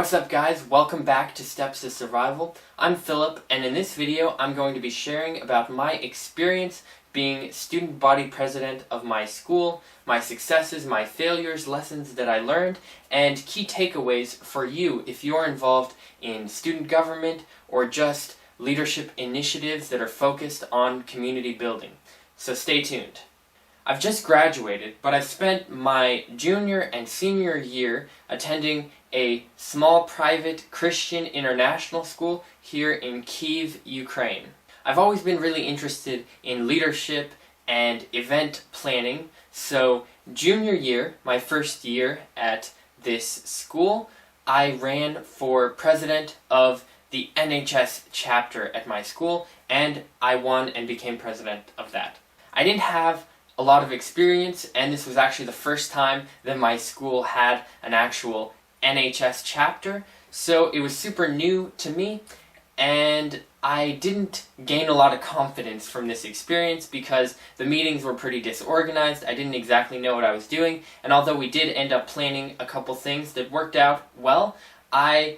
What's up guys, welcome back to Steps to Survival. I'm Philip, and in this video I'm going to be sharing about my experience being student body president of my school, my successes, my failures, lessons that I learned, and key takeaways for you if you're involved in student government or just leadership initiatives that are focused on community building. So stay tuned. I've just graduated, but I've spent my junior and senior year attending a small private Christian international school here in Kyiv, Ukraine. I've always been really interested in leadership and event planning, so junior year, my first year at this school, I ran for president of the NHS chapter at my school, and I won and became president of that. I didn't have a lot of experience, and this was actually the first time that my school had an actual NHS chapter, so it was super new to me, and I didn't gain a lot of confidence from this experience because the meetings were pretty disorganized. I didn't exactly know what I was doing, and although we did end up planning a couple things that worked out well, I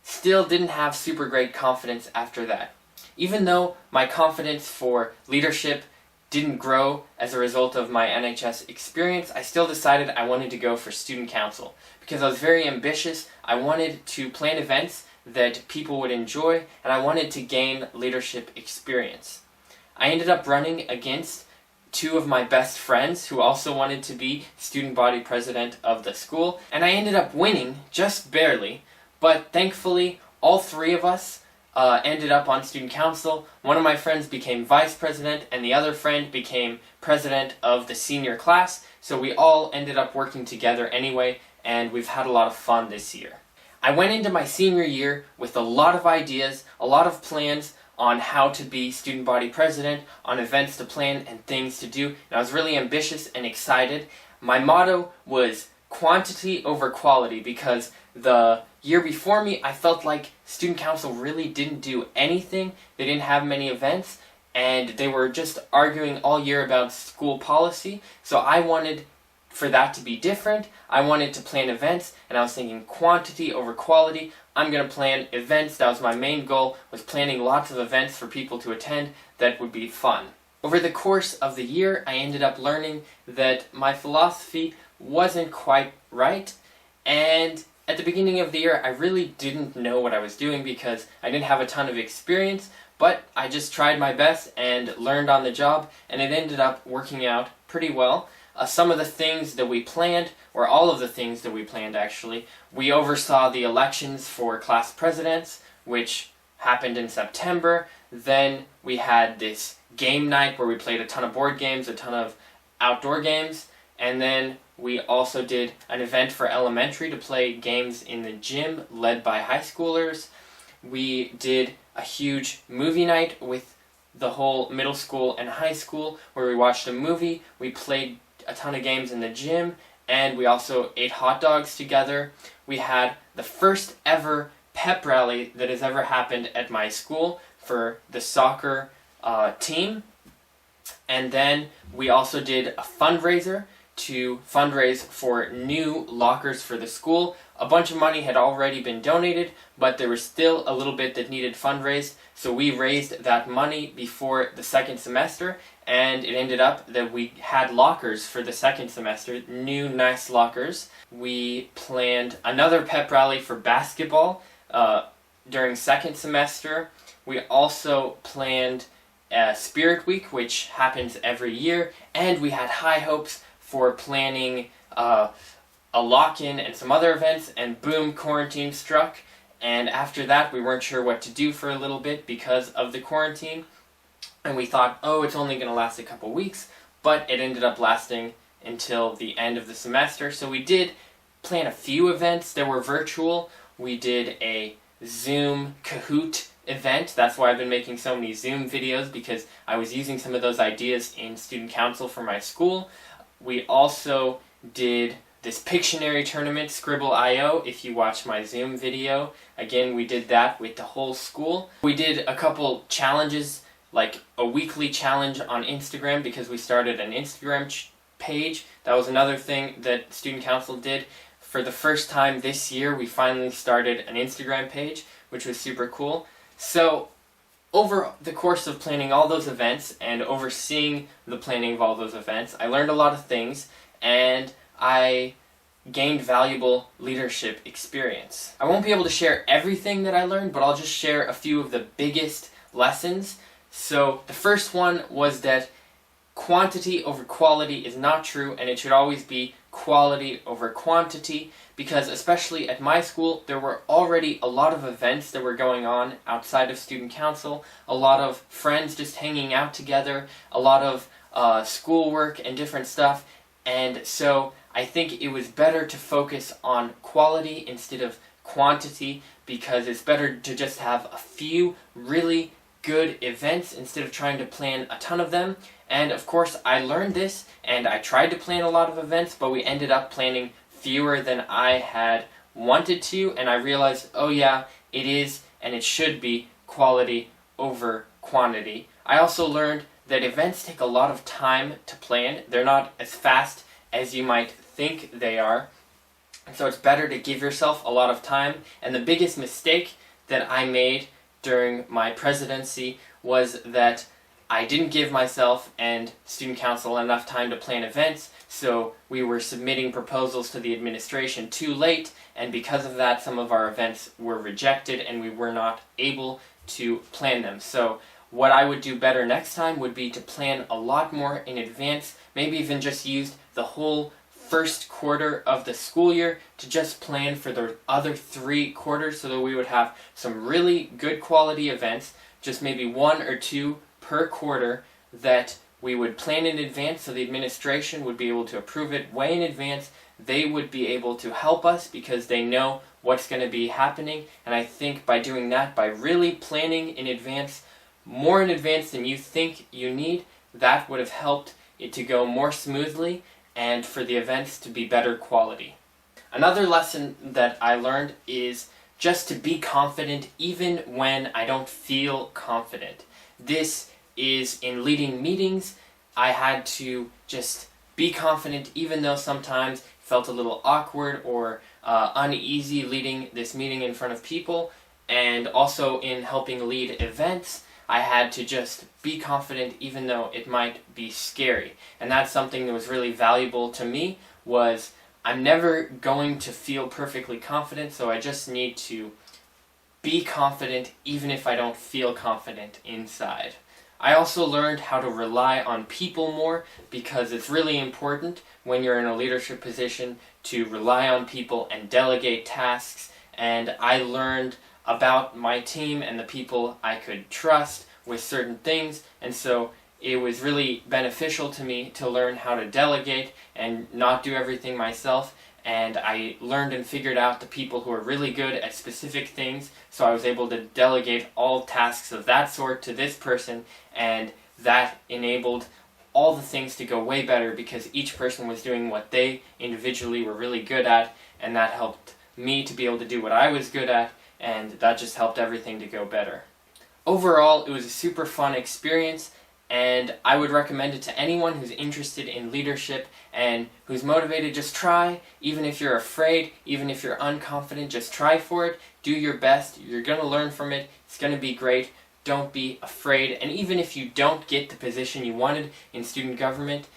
still didn't have super great confidence after that. Even though my confidence for leadership didn't grow as a result of my NHS experience, I still decided I wanted to go for student council because I was very ambitious. I wanted to plan events that people would enjoy, and I wanted to gain leadership experience. I ended up running against two of my best friends who also wanted to be student body president of the school, and I ended up winning, just barely, but thankfully all three of us ended up on student council. One of my friends became vice president, and the other friend became president of the senior class, so we all ended up working together anyway, and we've had a lot of fun this year. I went into my senior year with a lot of ideas, a lot of plans on how to be student body president, on events to plan and things to do, and I was really ambitious and excited. My motto was quantity over quality because the year before me I felt like student council really didn't do anything. They didn't have many events, and they were just arguing all year about school policy, so I wanted for that to be different. I wanted to plan events, and I was thinking quantity over quality. I'm going to plan events. That was my main goal, was planning lots of events for people to attend that would be fun. Over the course of the year, I ended up learning that my philosophy wasn't quite right, and at the beginning of the year, I really didn't know what I was doing because I didn't have a ton of experience, but I just tried my best and learned on the job, and it ended up working out pretty well. Some of the things that we planned, or all of the things that we planned actually, we oversaw the elections for class presidents, which happened in September. Then we had this game night where we played a ton of board games, a ton of outdoor games, and then we also did an event for elementary to play games in the gym led by high schoolers. We did a huge movie night with the whole middle school and high school where we watched a movie, we played a ton of games in the gym, and we also ate hot dogs together. We had the first ever pep rally that has ever happened at my school for the soccer team, and then we also did a fundraiser to fundraise for new lockers for the school. A bunch of money had already been donated, but there was still a little bit that needed fundraised, so we raised that money before the second semester, and it ended up that we had lockers for the second semester, new nice lockers. We planned another pep rally for basketball during second semester. We also planned Spirit Week, which happens every year, and we had high hopes for planning a lock-in and some other events, and boom, quarantine struck, and after that we weren't sure what to do for a little bit because of the quarantine, and we thought, oh, it's only going to last a couple weeks, but it ended up lasting until the end of the semester. So we did plan a few events that were virtual. We did a Zoom Kahoot event. That's why I've been making so many Zoom videos, because I was using some of those ideas in student council for my school. We also did this Pictionary tournament, Scribble.io, if you watch my Zoom video. Again, we did that with the whole school. We did a couple challenges, like a weekly challenge on Instagram, because we started an Instagram page. That was another thing that student council did for the first time this year, we finally started an Instagram page, which was super cool. So over the course of planning all those events and overseeing the planning of all those events, I learned a lot of things, and I gained valuable leadership experience. I won't be able to share everything that I learned, but I'll just share a few of the biggest lessons. So the first one was that quantity over quality is not true, and it should always be quality over quantity, because especially at my school, there were already a lot of events that were going on outside of student council, a lot of friends just hanging out together, a lot of schoolwork and different stuff, and so I think it was better to focus on quality instead of quantity, because it's better to just have a few really good events instead of trying to plan a ton of them. And of course I learned this, and I tried to plan a lot of events, but we ended up planning fewer than I had wanted to, and I realized, oh yeah, it is and it should be quality over quantity. I also learned that events take a lot of time to plan. They're not as fast as you might think they are, so it's better to give yourself a lot of time. And the biggest mistake that I made during my presidency was that I didn't give myself and student council enough time to plan events, so we were submitting proposals to the administration too late, and because of that some of our events were rejected and we were not able to plan them. So what I would do better next time would be to plan a lot more in advance, maybe even just use the whole first quarter of the school year to just plan for the other 3 quarters, so that we would have some really good quality events, just maybe 1 or 2 per quarter that we would plan in advance, so the administration would be able to approve it way in advance. They would be able to help us because they know what's going to be happening, and I think by doing that, by really planning in advance, more in advance than you think you need, that would have helped it to go more smoothly and for the events to be better quality. Another lesson that I learned is just to be confident even when I don't feel confident. This is in leading meetings. I had to just be confident even though sometimes it felt a little awkward or uneasy leading this meeting in front of people, and also in helping lead events. I had to just be confident even though it might be scary. And that's something that was really valuable to me, was I'm never going to feel perfectly confident, so I just need to be confident even if I don't feel confident inside. I also learned how to rely on people more, because it's really important when you're in a leadership position to rely on people and delegate tasks, and I learned about my team and the people I could trust with certain things, and so it was really beneficial to me to learn how to delegate and not do everything myself, and I learned and figured out the people who are really good at specific things, so I was able to delegate all tasks of that sort to this person, and that enabled all the things to go way better because each person was doing what they individually were really good at, and that helped me to be able to do what I was good at, and that just helped everything to go better. Overall, it was a super fun experience, and I would recommend it to anyone who's interested in leadership and who's motivated. Just try, even if you're afraid, even if you're unconfident, just try for it, do your best, you're going to learn from it, it's going to be great, don't be afraid, and even if you don't get the position you wanted in student government,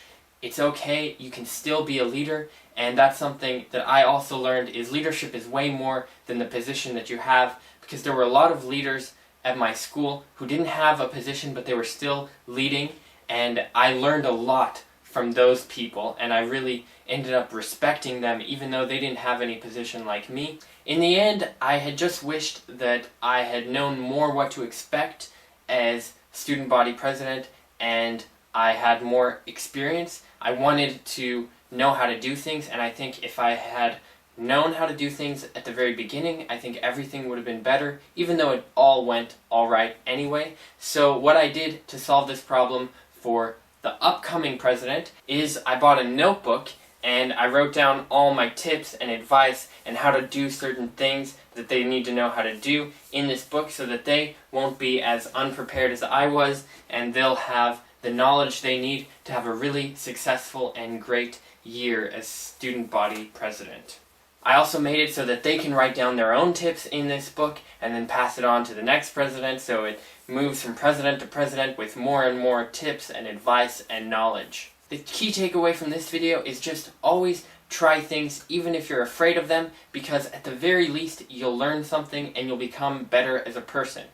it's okay, you can still be a leader. And that's something that I also learned, is leadership is way more than the position that you have, because there were a lot of leaders at my school who didn't have a position but they were still leading, and I learned a lot from those people, and I really ended up respecting them even though they didn't have any position like me. In the end, I had just wished that I had known more what to expect as student body president, and I had more experience. I wanted to know how to do things, and I think if I had known how to do things at the very beginning, I think everything would have been better, even though it all went alright anyway. So what I did to solve this problem for the upcoming president is I bought a notebook and I wrote down all my tips and advice and how to do certain things that they need to know how to do in this book, so that they won't be as unprepared as I was, and they'll have the knowledge they need to have a really successful and great year as student body president. I also made it so that they can write down their own tips in this book and then pass it on to the next president, so it moves from president to president with more and more tips and advice and knowledge. The key takeaway from this video is just always try things even if you're afraid of them, because at the very least you'll learn something and you'll become better as a person.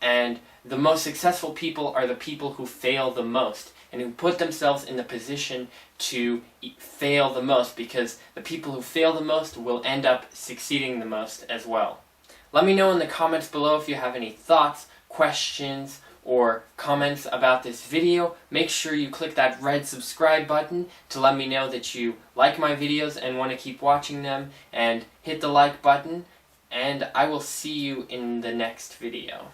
And the most successful people are the people who fail the most and who put themselves in the position to fail the most, because the people who fail the most will end up succeeding the most as well. Let me know in the comments below if you have any thoughts, questions, or comments about this video. Make sure you click that red subscribe button to let me know that you like my videos and want to keep watching them, and hit the like button, and I will see you in the next video.